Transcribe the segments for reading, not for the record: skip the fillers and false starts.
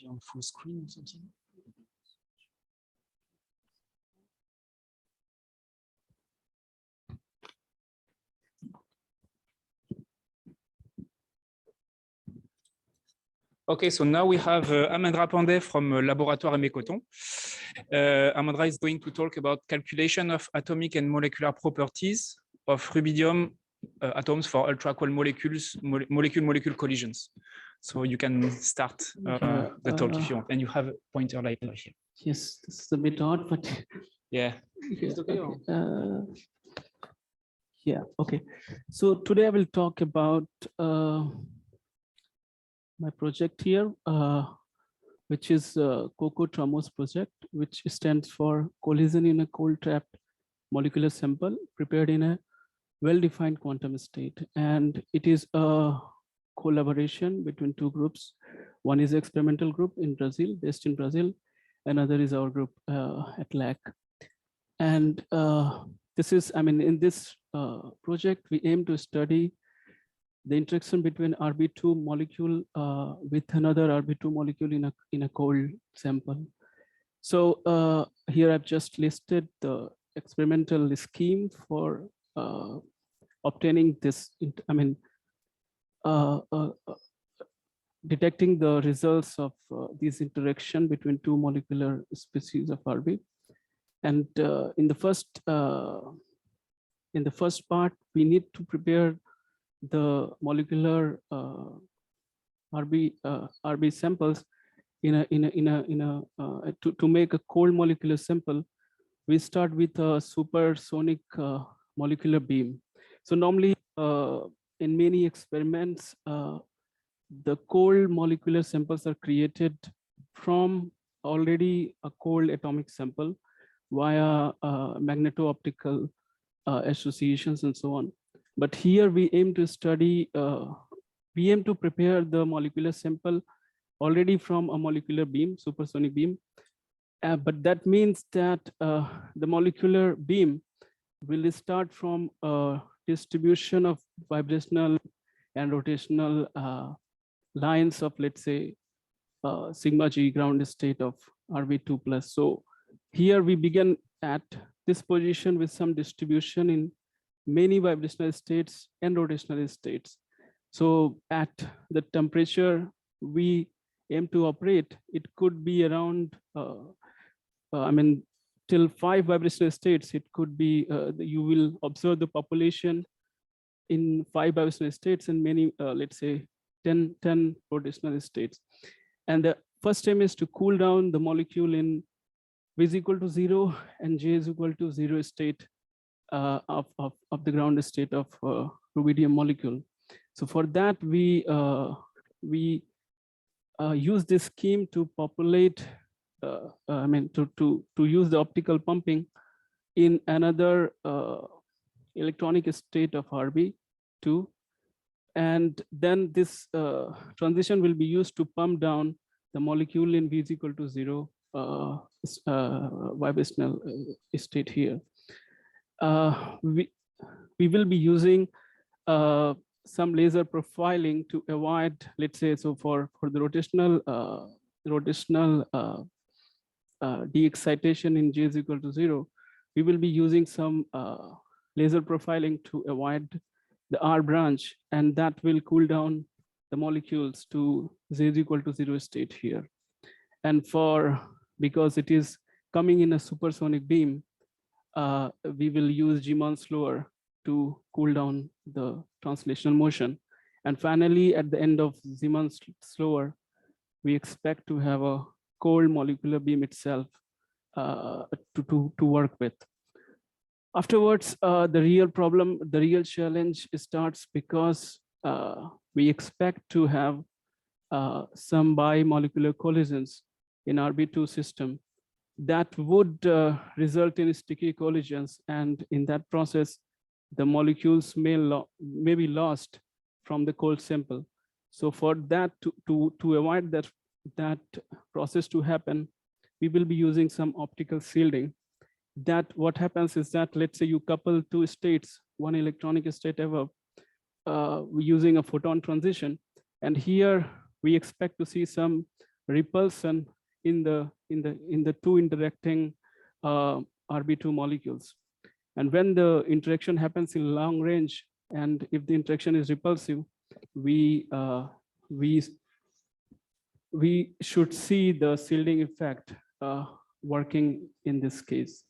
be on full screen or something. Okay, so now we have Amandra Pandey from Laboratoire Aimé Coton. Amandra is going to talk about calculation of atomic and molecular properties of rubidium atoms for ultra-cold molecule-molecule collisions. So you can start the talk if you want, and you have a pointer later here. Yes, this is a bit odd, but yeah. Yeah, okay. Yeah, okay. So today I will talk about my project here, which is COCO-TRAMOS project, which stands for collision in a cold trapped molecular sample prepared in a well-defined quantum state. And it is a collaboration between two groups. One is experimental group in Brazil, based in Brazil. Another is our group at LAC. And this is, I mean, in this project, we aim to study the interaction between RB2 molecule with another RB2 molecule in a cold sample. So here I've just listed the experimental scheme for obtaining this, I mean, detecting the results of this interaction between two molecular species of RB. And in the first part, we need to prepare the molecular RB samples to make a cold molecular sample. We start with a supersonic molecular beam. So normally in many experiments, the cold molecular samples are created from already a cold atomic sample via magneto-optical associations and so on. But here we aim to study, we aim to prepare the molecular sample already from a molecular beam, supersonic beam. But that means that the molecular beam will start from a distribution of vibrational and rotational lines of, let's say, sigma G ground state of RB2 plus. So here we begin at this position with some distribution in many vibrational states and rotational states. So at the temperature we aim to operate, it could be around, I mean, till 5 vibrational states. It could be, you will observe the population in 5 vibrational states and many, let's say, 10 rotational states. And the first aim is to cool down the molecule in V is equal to 0 and J is equal to 0 state of the ground state of rubidium molecule. So for that, we use this scheme to populate, I mean, to use the optical pumping in another electronic state of RB2. And then this transition will be used to pump down the molecule in V is equal to 0 vibrational state here. We will be using some laser profiling to avoid, let's say, so for the rotational de-excitation in J is equal to 0, we will be using some laser profiling to avoid the R branch, and that will cool down the molecules to Z is equal to 0 state here. And because it is coming in a supersonic beam, we will use Giemann slower to cool down the translational motion. And finally, at the end of Giemann slower, we expect to have a cold molecular beam itself to work with. Afterwards, the real challenge starts because we expect to have some bimolecular collisions in RB2 system that would result in sticky collisions, and in that process, the molecules may be lost from the cold sample. So for that, to avoid that process to happen, we will be using some optical shielding. That what happens is that, let's say you couple two states, one electronic state above, using a photon transition, and here we expect to see some repulsion in the two interacting RB2 molecules. And when the interaction happens in long range, and if the interaction is repulsive, we should see the shielding effect working in this case.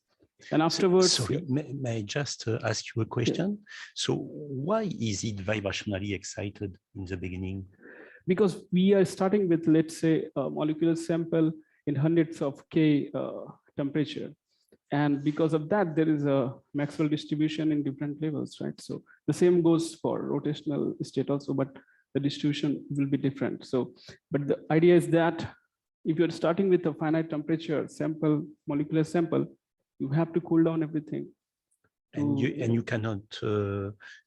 And afterwards, sorry, may I just ask you a question? Yeah. So why is it vibrationally excited in the beginning? Because we are starting with, let's say, a molecular sample in hundreds of K temperature. And because of that, there is a Maxwell distribution in different levels, right? So the same goes for rotational state also, but the distribution will be different. So, but the idea is that if you're starting with a finite temperature sample, molecular sample, you have to cool down everything. And you cannot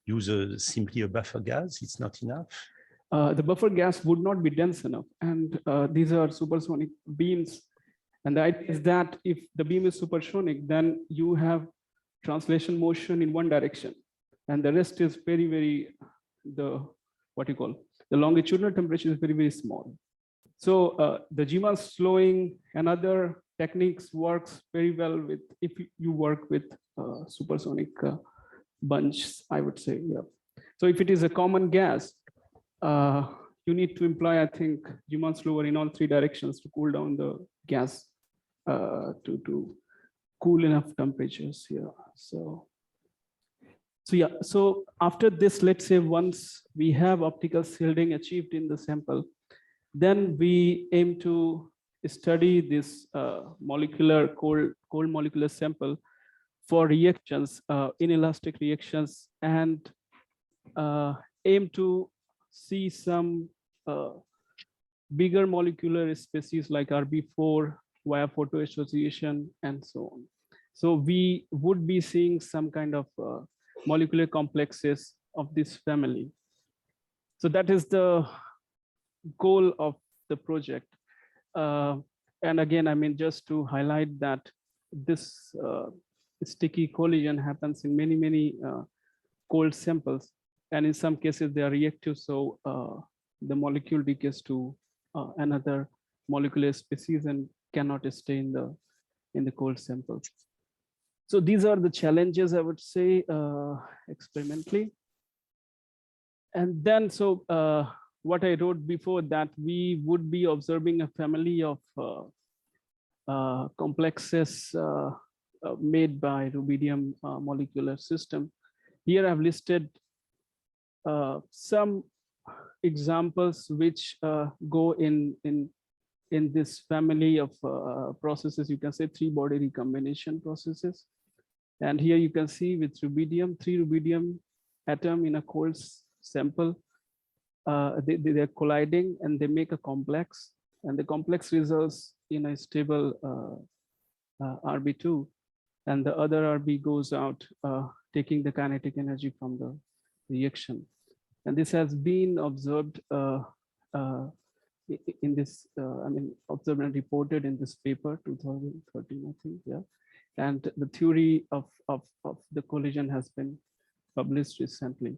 use simply a buffer gas, it's not enough? The buffer gas would not be dense enough. And these are supersonic beams. And the idea is that if the beam is supersonic, then you have translation motion in one direction. And the rest is very, very, the longitudinal temperature is very, very small. So the Gima slowing and other techniques works very well with, if you work with supersonic bunches, I would say, yeah. So if it is a common gas, you need to employ, I think, Gima slower in all three directions to cool down the gas to cool enough temperatures here. So yeah, so after this, let's say once we have optical shielding achieved in the sample, then we aim to study this cold molecular sample for reactions, inelastic reactions, and aim to see some bigger molecular species like RB4 via photoassociation and so on. So we would be seeing some kind of molecular complexes of this family. So that is the goal of the project. And again, I mean, just to highlight that this sticky collision happens in many, many cold samples. And in some cases, they are reactive. So the molecule decays to another molecular species and cannot stay in the cold sample. So these are the challenges, I would say, experimentally. And then, so what I wrote before that, we would be observing a family of complexes made by rubidium molecular system. Here I've listed some examples which go in this family of processes. You can say 3-body recombination processes. And here you can see with rubidium, 3 rubidium atom in a cold sample, they're colliding and they make a complex, and the complex results in a stable RB2, and the other RB goes out, taking the kinetic energy from the reaction. And this has been observed in this, I mean, observed and reported in this paper, 2013, I think, yeah. And the theory of the collision has been published recently.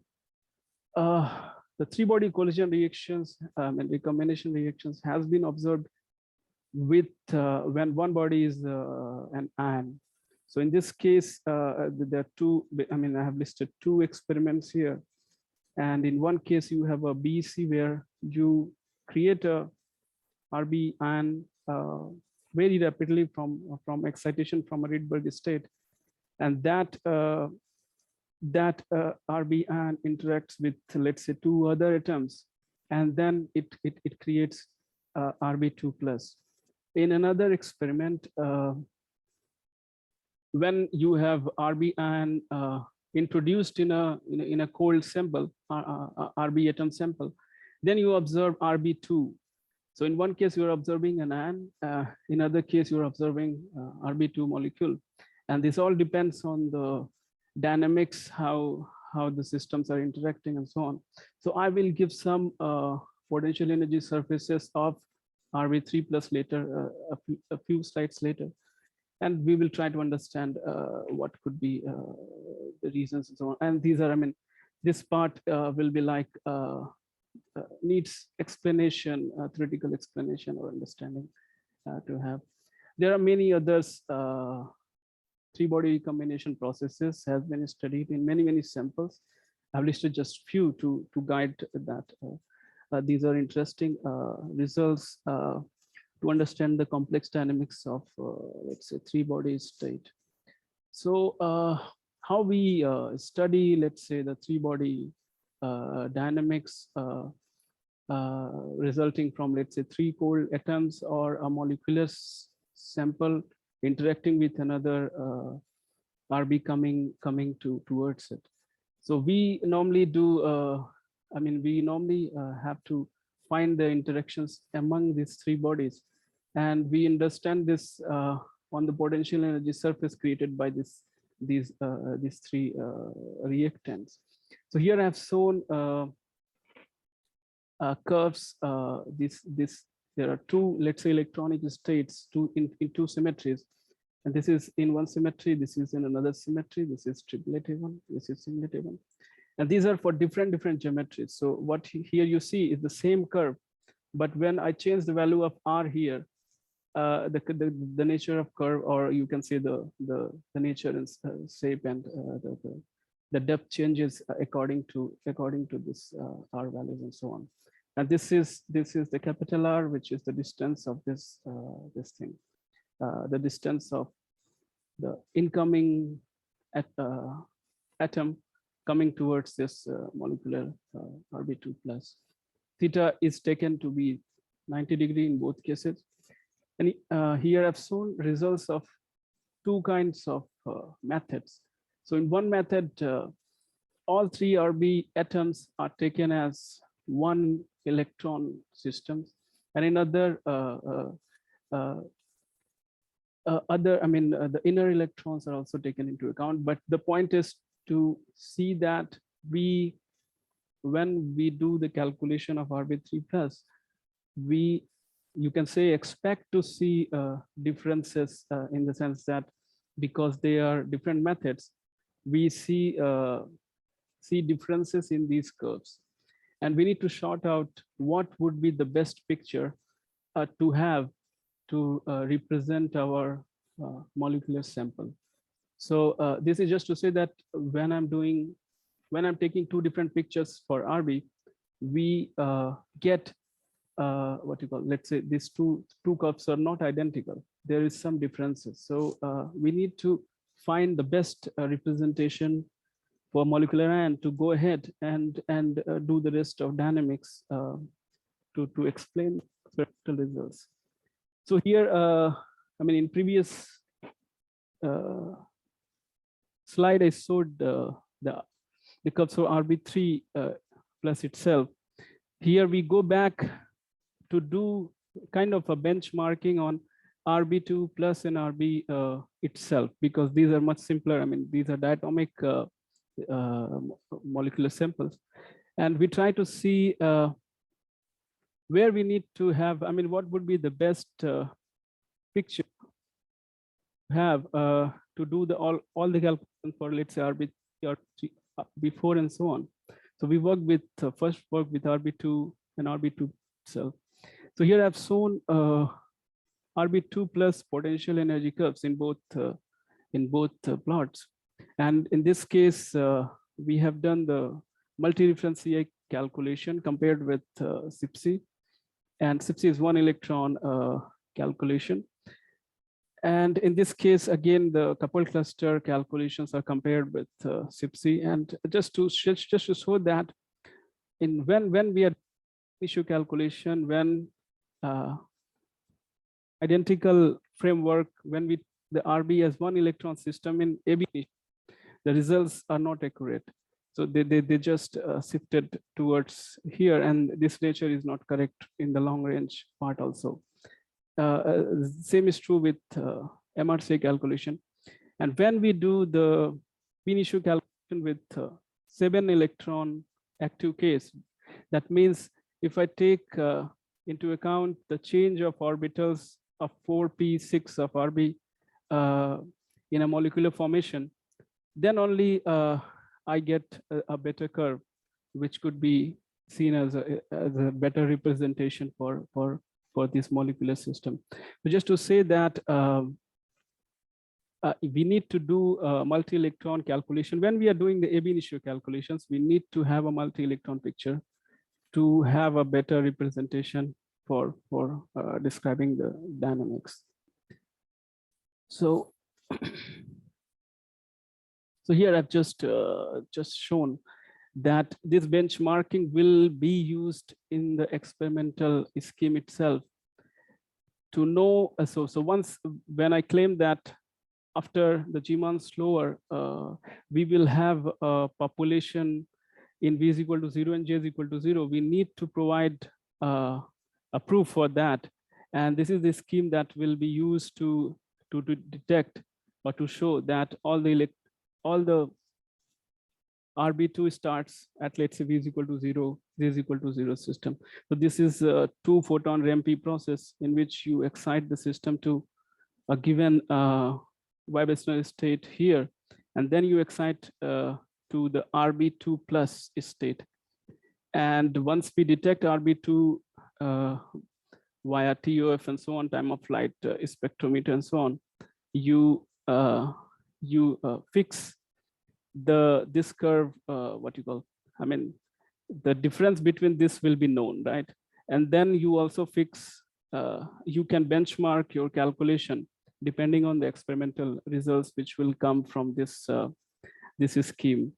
The 3-body collision reactions and recombination reactions has been observed with when one body is an ion. So in this case, there are 2, I mean, I have listed 2 experiments here. And in one case, you have a BEC where you create a RB ion very rapidly from excitation from a Rydberg state, and that RB ion interacts with, let's say, 2 other atoms, and then it creates RB2 plus. In another experiment, when you have RB ion introduced in a cold sample, RB atom sample, then you observe RB2. So in one case, you're observing an ion, in other case, you're observing RB2 molecule. And this all depends on the dynamics, how the systems are interacting and so on. So I will give some potential energy surfaces of RB3 plus later, a few slides later. And we will try to understand what could be the reasons and so on. And these are, I mean, this part will be like needs explanation, theoretical explanation or understanding to have. There are many others. Three-body recombination processes has been studied in many samples. I've listed just few to guide that. These are interesting results to understand the complex dynamics of, let's say, three-body state. So how we study, let's say, the three-body dynamics resulting from, let's say, three cold atoms or a molecular sample interacting with another RB coming towards it. So we normally do, we normally have to find the interactions among these three bodies, and we understand this on the potential energy surface created by these three reactants. So here I have shown curves. There are two, let's say, electronic states, in two symmetries. And this is in one symmetry, this is in another symmetry, this is triplete one, this is singlet one. And these are for different geometries. So what here you see is the same curve, but when I change the value of R here, the nature of curve, or you can say the nature and shape and the depth changes according to this R values and so on. And this is the capital R, which is the distance of this thing. The distance of the incoming atom coming towards this molecular RB2 plus. Theta is taken to be 90 degrees in both cases. And here I've shown results of two kinds of methods. So in one method, all three RB atoms are taken as one electron systems, and in other the inner electrons are also taken into account. But the point is to see that when we do the calculation of RB3 plus, you can say expect to see differences in the sense that because they are different methods, we see differences in these curves, and we need to sort out what would be the best picture to have to represent our molecular sample. So this is just to say that when I'm taking two different pictures for RB, we get what you call, let's say these two curves are not identical. There is some differences. So we need to find the best representation for molecular ion to go ahead and do the rest of dynamics to explain experimental results. So here, in previous slide, I showed the curves for RB3 plus itself. Here we go back to do kind of a benchmarking on RB2 plus and RB itself, because these are much simpler. These are diatomic molecular samples, and we try to see where we need to have, what would be the best picture to have to do all the calculations for, let's say, RB or before and so on. So we work with first work with RB2 and RB2 itself. So here I've shown RB2 plus potential energy curves in both plots, and in this case we have done the multi-reference CI calculation compared with SIPC, and SIPC is one electron calculation. And in this case, again, the coupled cluster calculations are compared with SIPC. And just to show that when we are issue calculation, when identical framework, when the RB has one electron system in AB, the results are not accurate. So they just shifted towards here, and this nature is not correct in the long range part also. Same is true with MRC calculation. And when we do the initial calculation with 7 electron active case, that means if I take into account the change of orbitals of 4p6 of RB in a molecular formation, then only I get a better curve, which could be seen as a better representation for this molecular system. So just to say that we need to do multi-electron calculation. When we are doing the ab initio calculations, we need to have a multi-electron picture to have a better representation for describing the dynamics. So, so here I've just shown that this benchmarking will be used in the experimental scheme itself to know. So once when I claim that after the Gman slower, we will have a population in V is equal to 0 and J is equal to 0, we need to provide a proof for that. And this is the scheme that will be used to detect or to show that all the RB2 starts at, let's say, V is equal to 0, Z is equal to 0 system. So this is a 2-photon RMP process in which you excite the system to a given vibrational state here, and then you excite to the RB2 plus state. And once we detect RB2 via TOF and so on, time of flight spectrometer and so on, you fix this curve, what you call, I mean, the difference between this will be known, right? And then you also fix, you can benchmark your calculation depending on the experimental results, which will come from this this scheme.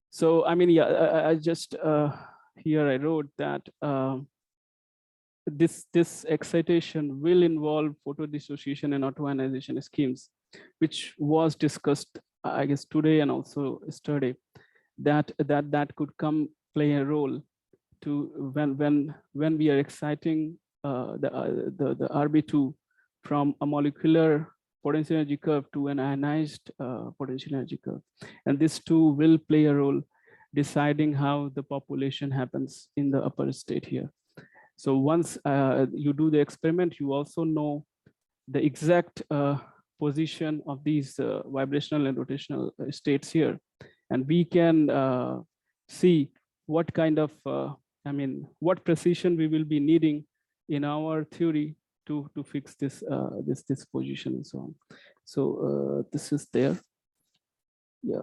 So, I mean, yeah, I just here I wrote that this excitation will involve photodissociation and autoionization schemes, which was discussed, I guess, today and also yesterday. That could play a role to when we are exciting the RB2 from a molecular potential energy curve to an ionized potential energy curve. And this too will play a role deciding how the population happens in the upper state here. So once you do the experiment, you also know the exact position of these vibrational and rotational states here. And we can see what kind of, I mean, what precision we will be needing in our theory to fix this this position and so on. So this is there. Yeah.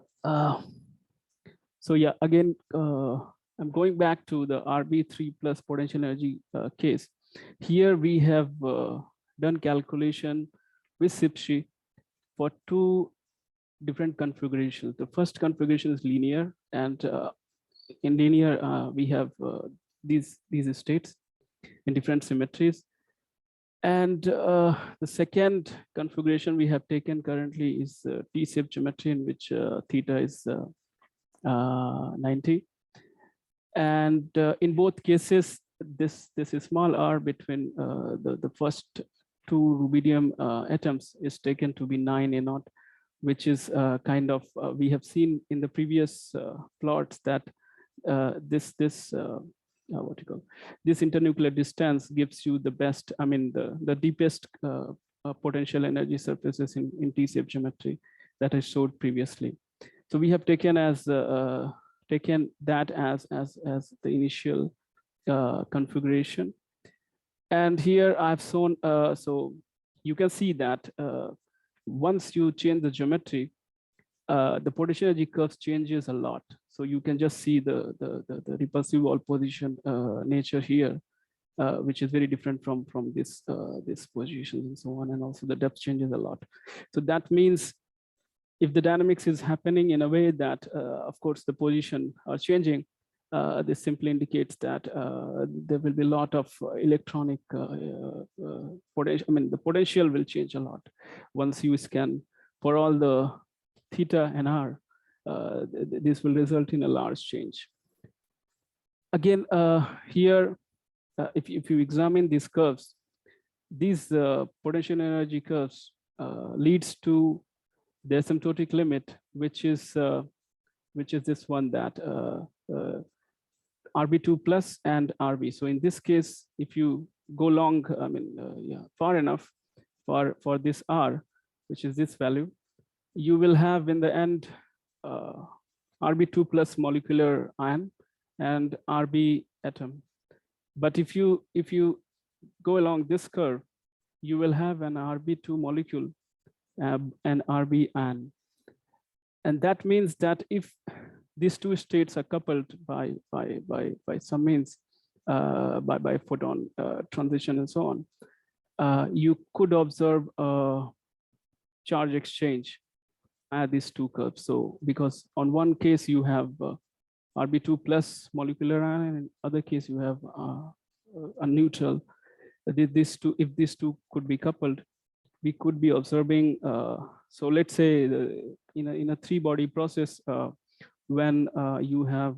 So yeah, again, I'm going back to the RB3 plus potential energy case. Here we have done calculation with SIPSHI for two different configurations. The first configuration is linear, and in linear we have these states in different symmetries. And the second configuration we have taken currently is T-SIP geometry, in which theta is 90. And in both cases, this small r between the first two rubidium atoms is taken to be 9 A0, which is kind of, we have seen in the previous plots that what you call, this internuclear distance gives you the best, I mean, the deepest potential energy surfaces in T-shape geometry that I showed previously. So we have taken as taken that as the initial configuration. And here I've shown, so you can see that once you change the geometry, the potential energy curves changes a lot. So you can just see the repulsive wall position nature here, which is very different from this positions and so on, and also the depth changes a lot. So that means if the dynamics is happening in a way that, of course, the position are changing, this simply indicates that there will be a lot of electronic potential. I mean, the potential will change a lot once you scan for all the theta and r. This will result in a large change. Again, here, if you examine these curves, these potential energy curves leads to the asymptotic limit, which is this one, that RB2 plus and RB. So in this case, if you go long, I mean, far enough for this R, which is this value, you will have in the end RB2 plus molecular ion and Rb atom. But if you go along this curve, you will have an Rb2 molecule and Rb ion. And that means that if these two states are coupled by some means, by photon transition and so on, you could observe a charge exchange at these two curves. So because on one case you have Rb2 plus molecular ion, and in other case you have a neutral. These two, if these two could be coupled, we could be observing. So let's say in a three-body process, when you have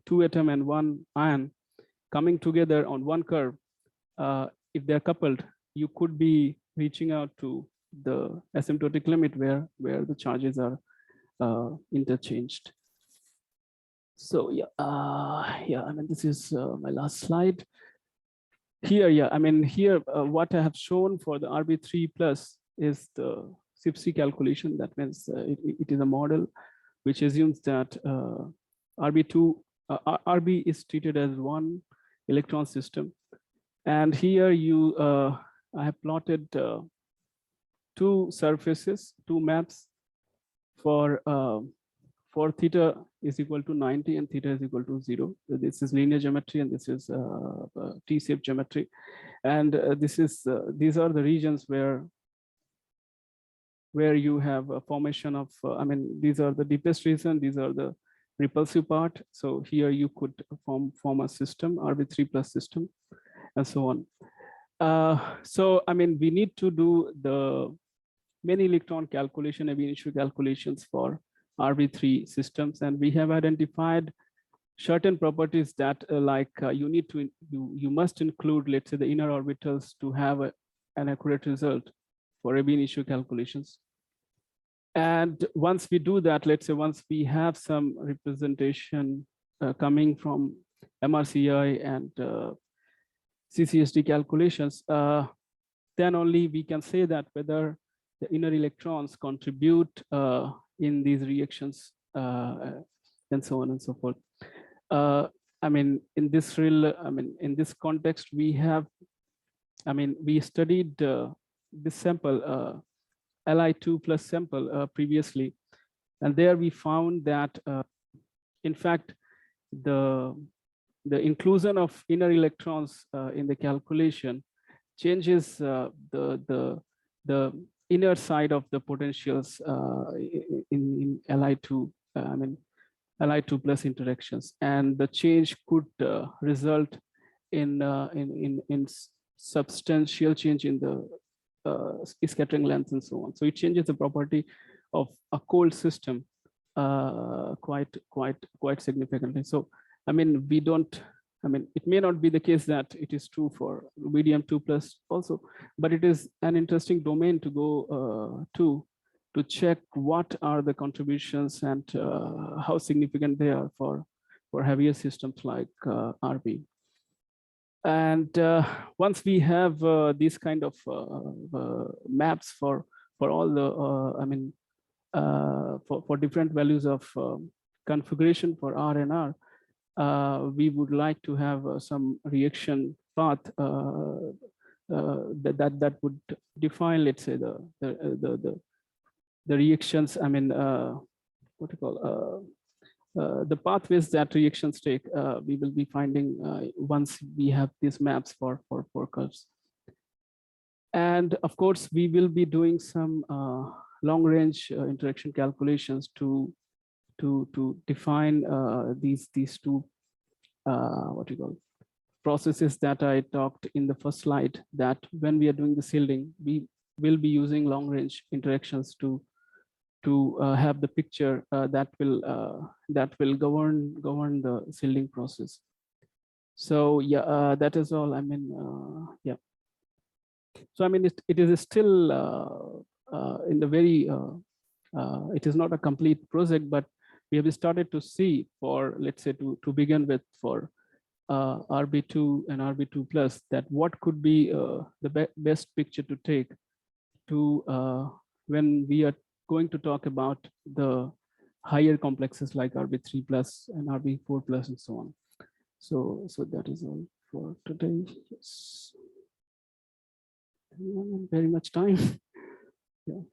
two atom and one ion coming together on one curve, if they're coupled, you could be reaching out to the asymptotic limit where the charges are interchanged. So yeah, I mean, this is my last slide. Here, yeah, I mean, here, what I have shown for the Rb3 plus is the CIPC calculation. That means it is a model which assumes that Rb is treated as one electron system. And here I have plotted two surfaces, two maps for theta is equal to 90 and theta is equal to 0. So this is linear geometry and this is T-shaped geometry. And these are the regions where you have a formation of, I mean, these are the deepest region, these are the repulsive part. So here you could form a system, Rb3 plus system, and so on. So, I mean, we need to do the many electron calculation, ab initio calculations for Rb3 systems, and we have identified certain properties that you must include, let's say, the inner orbitals to have an accurate result for ab initio calculations. And once we do that, let's say once we have some representation coming from MRCI and CCSD calculations, then only we can say that whether the inner electrons contribute in these reactions and so on and so forth. I mean, in this context, we have, I mean, we studied this sample, Li2 plus sample previously, and there we found that, in fact, the inclusion of inner electrons in the calculation changes the inner side of the potentials in Li2, I mean, Li2 plus interactions, and the change could result in substantial change in the scattering length and so on. So it changes the property of a cold system quite significantly. So I mean, it may not be the case that it is true for rubidium-2 plus also, but it is an interesting domain to go to check what are the contributions and how significant they are for heavier systems like Rb. And once we have these kind of maps for all the, for different values of configuration for R and R, we would like to have some reaction path that would define, let's say, the reactions. I mean, what you call the pathways that reactions take. We will be finding once we have these maps for curves. And of course, we will be doing some long-range interaction calculations to define these two what you call processes that I talked in the first slide, that when we are doing the shielding, we will be using long-range interactions to have the picture that will govern the shielding process. So yeah, that is all. I mean, yeah. So I mean, it is still in the very. It is not a complete project, but we have started to see, for, let's say, to begin with, for Rb2 and Rb2 plus, that what could be the best picture to take to when we are going to talk about the higher complexes like Rb3 plus and Rb4 plus and so on. So that is all for today. Yes. Very much time. Yeah.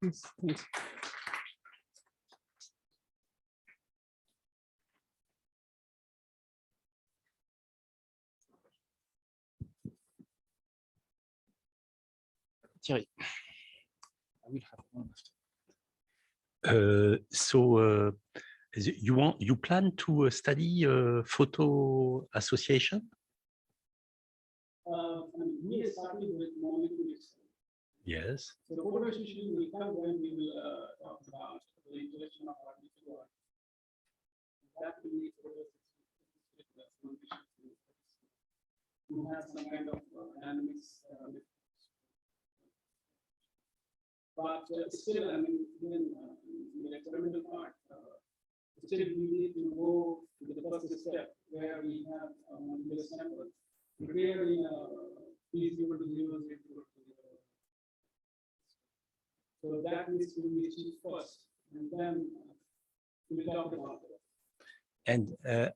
Yes, thanks. Thierry. I will have one after. You plan to study photo association? We are starting with molecules. Yes. So photo association will come when we will talk about the introduction of artificial. That will be to have some kind of dynamics. But still, I mean, even in the experimental part, still we need to go to the first step where we have a molecular sample prepared in P0 to 0, 0 to 0. So that needs to be achieved first, and then we'll talk about it.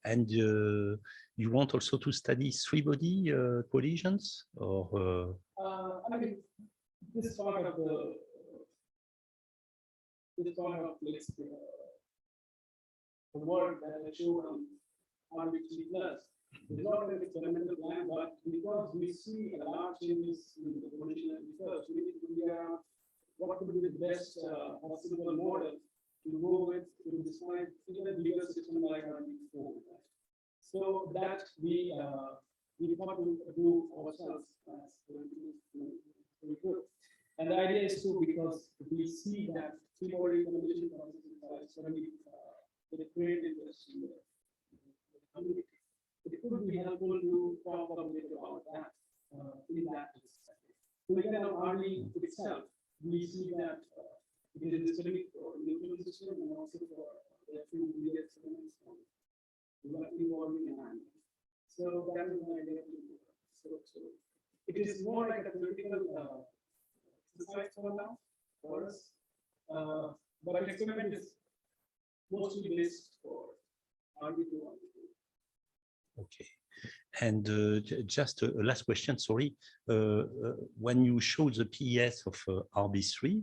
And you want also to study 3-body collisions, or? I mean, this part of the work that I showed on RBT plus is not an experimental plan, but because we see a large changes in the condition research, we need to figure out what could be the best possible model to go with to describe even bigger system like RBT4. So that we want to do ourselves as very good. And the idea is to, because we see that 3-body combination processes are extremely great interest in the community. It could be helpful to talk a bit about that in that perspective. So again, on RD itself, we see that it is specific for the nuclear system and also for the few media experiments on involving environment. So that is my idea. So it is more like a theoretical exercise for now for us, but experiment is mostly based for RD2. Okay. And just a last question, sorry. When you showed the PES of RB3,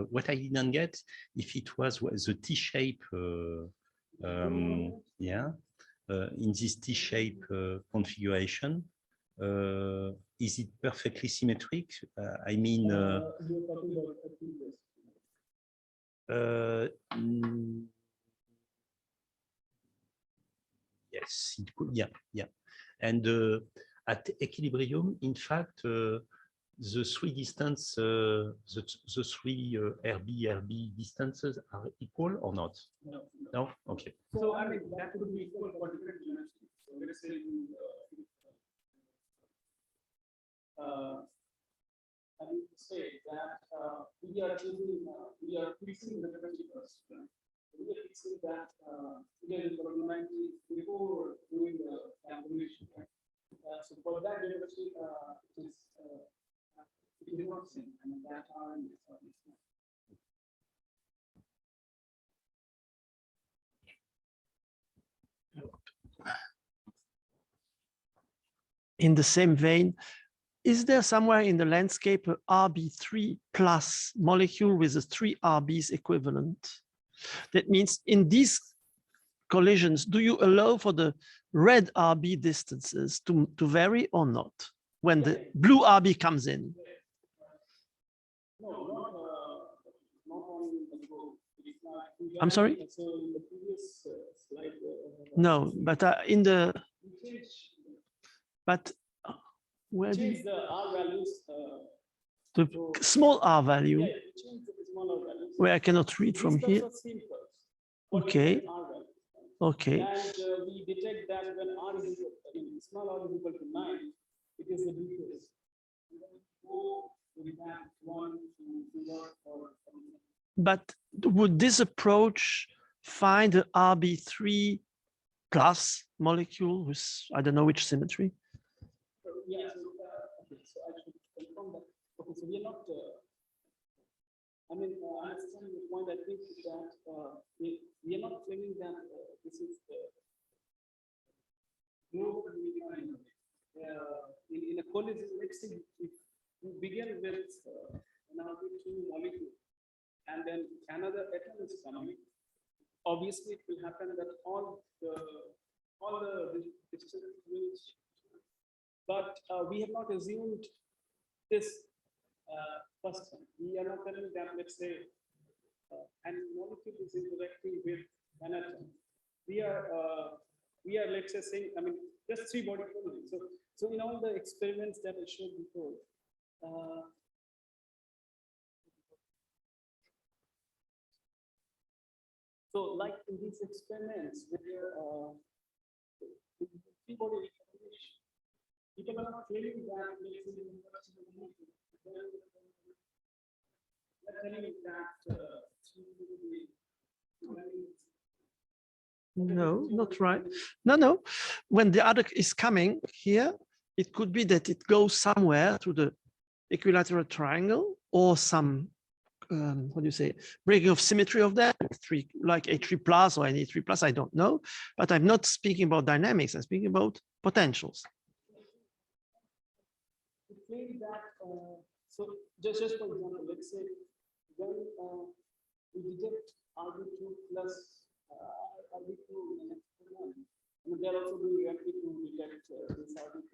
what I didn't get, if it was the T-shape, yeah, in this T-shape configuration, is it perfectly symmetric? I mean, yes, it could, yeah. And at equilibrium, in fact, the 3 distance, the 3 RB distances are equal or not? No? Okay. So I mean, that could be equal for different dimensions. So let us say I would say that we are fixing the dimension first. We are fixing that again for 90 before doing the calculation. So for that dimension, it is not same. I mean, that time is not. In the same vein, is there somewhere in the landscape a RB3 plus molecule with a 3 RBs equivalent? That means in these collisions, do you allow for the red RB distances to vary or not when the blue RB comes in? No, not on the go. I'm sorry? So in the previous slide. No, but in the. But where change the R values. The small r value, yeah, change the smaller values. where I cannot read from here. Okay. Okay. And we detect that when R is equal, small r is equal to 9, it is the decrease. But would this approach find an RB3 plus molecule with, I don't know which symmetry? Yeah, okay, so I should confirm that. Okay, so we are not, I mean, I understand the point. I think that we are not claiming that this is group in a collision, let's say if you begin with an RB2 molecule and then another atom is coming, obviously it will happen that all the distance will change. But we have not assumed this first time. We are not telling that, let's say, and molecule is interacting with an atom. We are let's say saying, I mean, just 3 body cloning. So in all the experiments that I showed before, so like in these experiments where 3 body recombination, people are not claiming that No, not right. No. When the other is coming here, it could be that it goes somewhere to the equilateral triangle or some, what do you say, breaking of symmetry of that, like A3 plus or any 3 plus, I don't know. But I'm not speaking about dynamics, I'm speaking about potentials. So just for example, let's say when we detect RB2 plus RB2 in the next one, and they are also doing reactive to detect this RB2.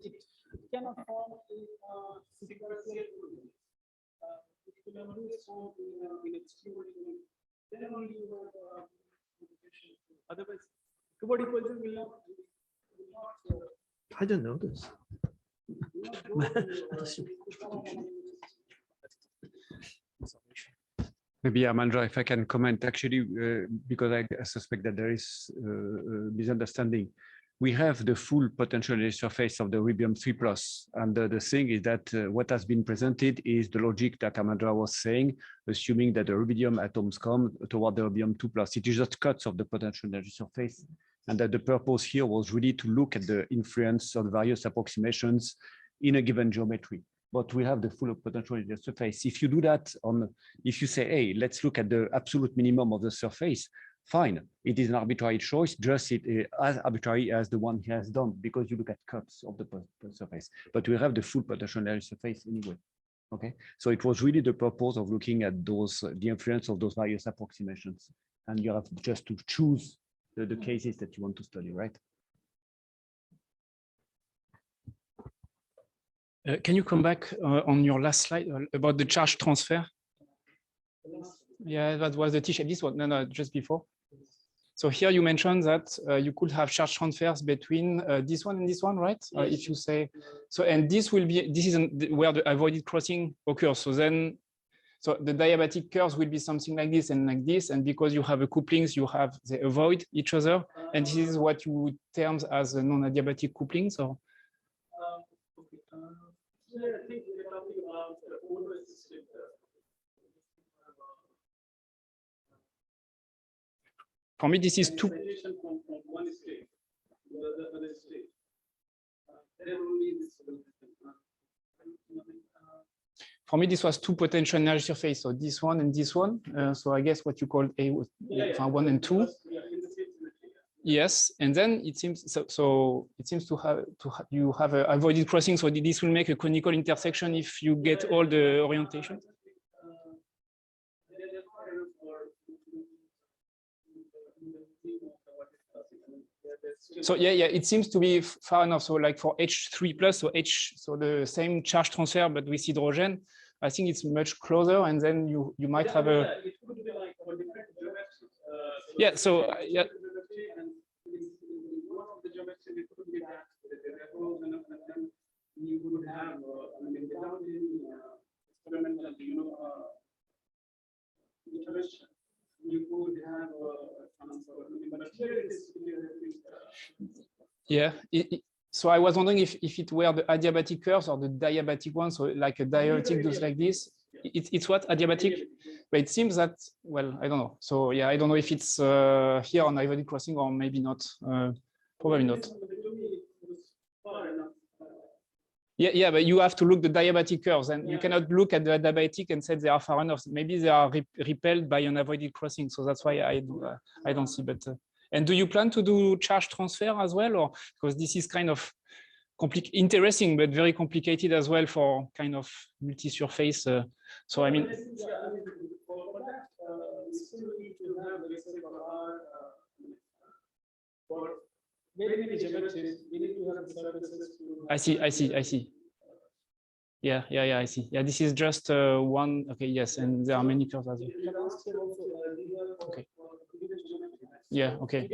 It cannot form a sequential equivalent. It can only form in its two-body. Then only you have otherwise, two-body equation will not. I don't know this. Maybe Amandra, if I can comment, actually, because I suspect that there is a misunderstanding. We have the full potential energy surface of the rubidium 3+, and the thing is that what has been presented is the logic that Amandra was saying, assuming that the rubidium atoms come toward the rubidium 2+. It is just cuts of the potential energy surface, and that the purpose here was really to look at the influence of various approximations in a given geometry. But we have the full potential energy surface. If you do that if you say, hey, let's look at the absolute minimum of the surface, fine, it is an arbitrary choice, just as arbitrary as the one he has done, because you look at cuts of the surface. But we have the full potential energy surface anyway. Okay, so it was really the purpose of looking at those, the influence of those various approximations, and you have just to choose the cases that you want to study, right? Can you come back on your last slide about the charge transfer? Yeah, that was the T-shape. This one, no, just before. So here you mentioned that you could have charge transfers between this one and this one, right? If you say so, and this is where the avoided crossing occurs. So then, so the diabatic curves will be something like this and like this, and because you have a couplings, they avoid each other, and this is what you would term as a non-adiabatic coupling. So. I think we're talking about for me, this is two. From one state to the other state. For me, this was two potential energy surface. So this one and this one. So I guess what you called A was 1 and 2. Yes, and then it seems so. It seems you have a avoided crossing. So this will make a conical intersection if you get all the orientation. So yeah, it seems to be far enough. So like for H3+, so the same charge transfer, but with hydrogen, I think it's much closer. And then you might have a. Yeah. So yeah. You would have, without any experimental, intervention, you could have transfer. But here it is. Yeah. So I was wondering if it were the adiabatic curves or the diabatic one. So like a dialectic goes like this. It's what, adiabatic? But it seems that, well, I don't know. So yeah, I don't know if it's here on avoided crossing or maybe not. Probably not. Yeah, but you have to look the diabatic curves, and you cannot look at the adiabatic and say they are far enough. Maybe they are repelled by an avoided crossing, so that's why I don't see. But And do you plan to do charge transfer as well, or because this is kind of interesting but very complicated as well for kind of multi-surface? So I mean, for very many geometries, we need to have surfaces to. I see. Yeah, I see. Yeah, this is just one. Okay, yes, and there are many curves as well. Okay. Yeah, okay.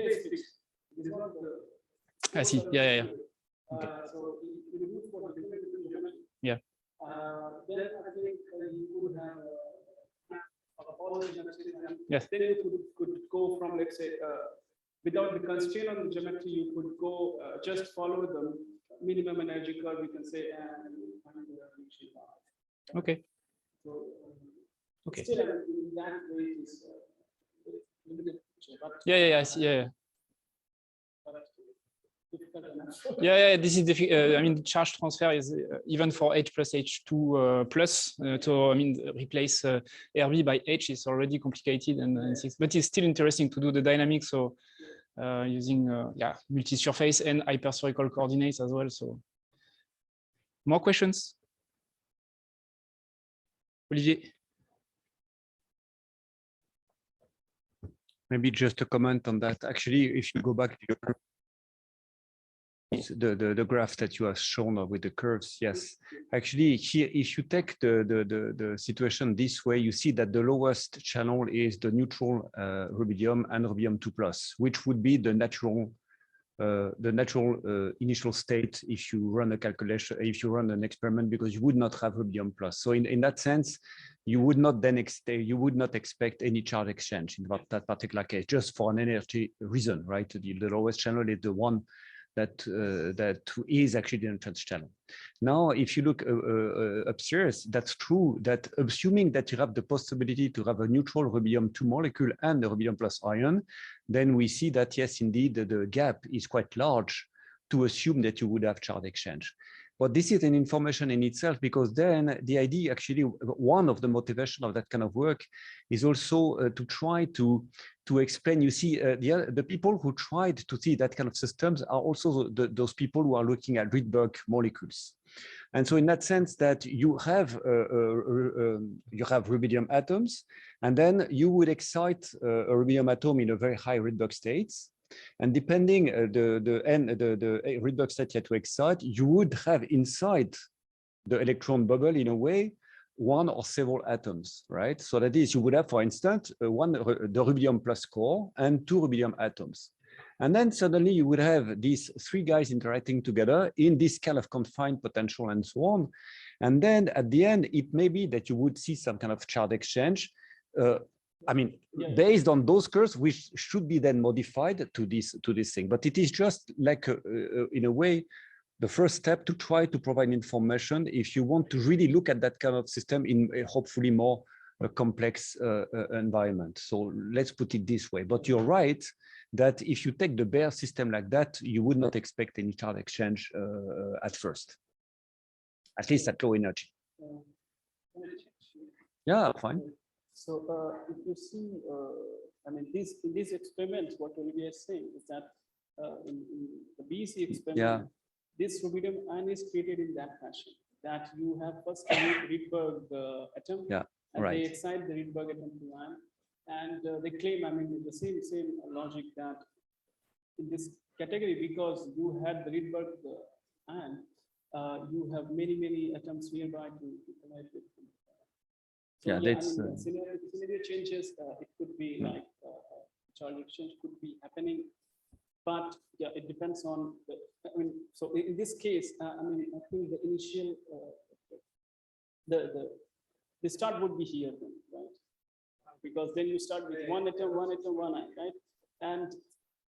I see. Yeah. Okay. Yeah. Then I think you could have all the geometries. Yes. Then you could go from, let's say, without the constraint on the geometry, you could go just follow the minimum energy curve, we can say, and okay. So, okay. Still, in that way, it is limited. Yeah, I see. Yeah. Yeah, this is difficult. I mean, the charge transfer is even for H plus H2 plus to, I mean, replace RB by H is already complicated, but it's still interesting to do the dynamics. So using multi-surface and hyperspherical coordinates as well. So more questions, Olivier? Maybe just a comment on that. Actually, if you go back to the graph that you have shown with the curves, yes. Actually, here, if you take the situation this way, you see that the lowest channel is the neutral rubidium and rubidium 2+, which would be the natural initial state if you run a calculation, if you run an experiment, because you would not have rubidium plus. So in that sense, you would not then expect any charge exchange in that particular case, just for an energy reason, right? The lowest channel is the one that is actually the entrance channel. Now, if you look upstairs, that's true that assuming that you have the possibility to have a neutral rubidium 2 molecule and a rubidium plus ion, then we see that yes, indeed, the gap is quite large to assume that you would have charge exchange. But this is an information in itself, because then the idea, actually, one of the motivation of that kind of work is also to try to explain. You see, the people who tried to see that kind of systems are also those people who are looking at Rydberg molecules. And so in that sense that you have rubidium atoms, and then you would excite a rubidium atom in a very high Rydberg states. And depending the Rydberg state you have to excite, you would have inside the electron bubble, in a way, one or several atoms, right? So that is, you would have, for instance, the rubidium plus core and 2 rubidium atoms. And then suddenly you would have these 3 guys interacting together in this kind of confined potential and so on. And then at the end, it may be that you would see some kind of charge exchange. I mean, based on those curves, which should be then modified to this thing. But it is just like, in a way, the first step to try to provide information if you want to really look at that kind of system in a hopefully more complex environment. So let's put it this way. But you're right that if you take the bare system like that, you would not expect any charge exchange at first, at least at low energy. Yeah, fine. So if you see, I mean, in these experiments, what Olivier is saying is that in the BEC experiment, this rubidium ion is created in that fashion, that you have first Rydberg atom, and they excite the Rydberg atom to ion, and they claim, I mean, the same logic that in this category, because you had the Rydberg ion, you have many atoms nearby to collide with them. So, that's I mean, scenario changes. It could be like charge exchange could be happening, but yeah, it depends on the. I mean, so in this case, I mean, I think the initial the start would be here, then, right? Because then you start with one atom, one ion, right? And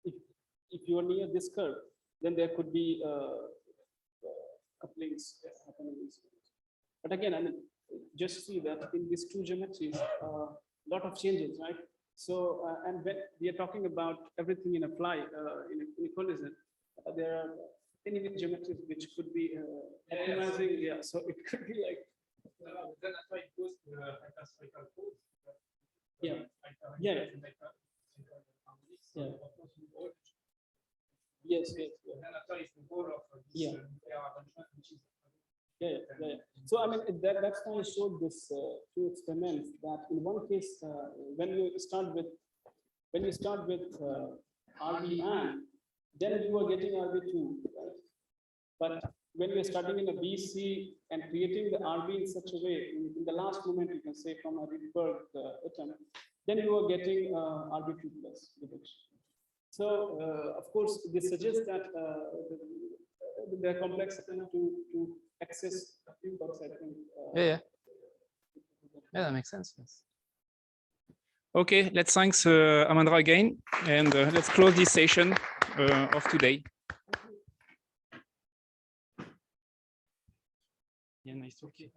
if you are near this curve, then there could be couplings happening. But again, I mean, just see that in these 2 geometries, a lot of changes, right? So, and when we are talking about everything in a fly, in a collision, there are many geometries which could be optimizing. Yeah, so it could be like. Then that's why it goes to hyperspherical code. Yeah. Yeah. Yes, yes, yeah. And after it's the goal of this Yeah. nuclear arrangement, which is Yeah. So I mean, that's why I showed this two experiments that in one case, when you start with RB1, then you are getting RB2, right? But when we are starting in a BC and creating the RB in such a way, in the last moment, you can say from a Rydberg atom, then you are getting RB2 plus detection. So of course, this suggests that they are complex enough to access a few bugs, I think. Yeah, that makes sense. Yes. Okay, let's thank Amandra again, and let's close this session of today. Yeah, nice. Okay.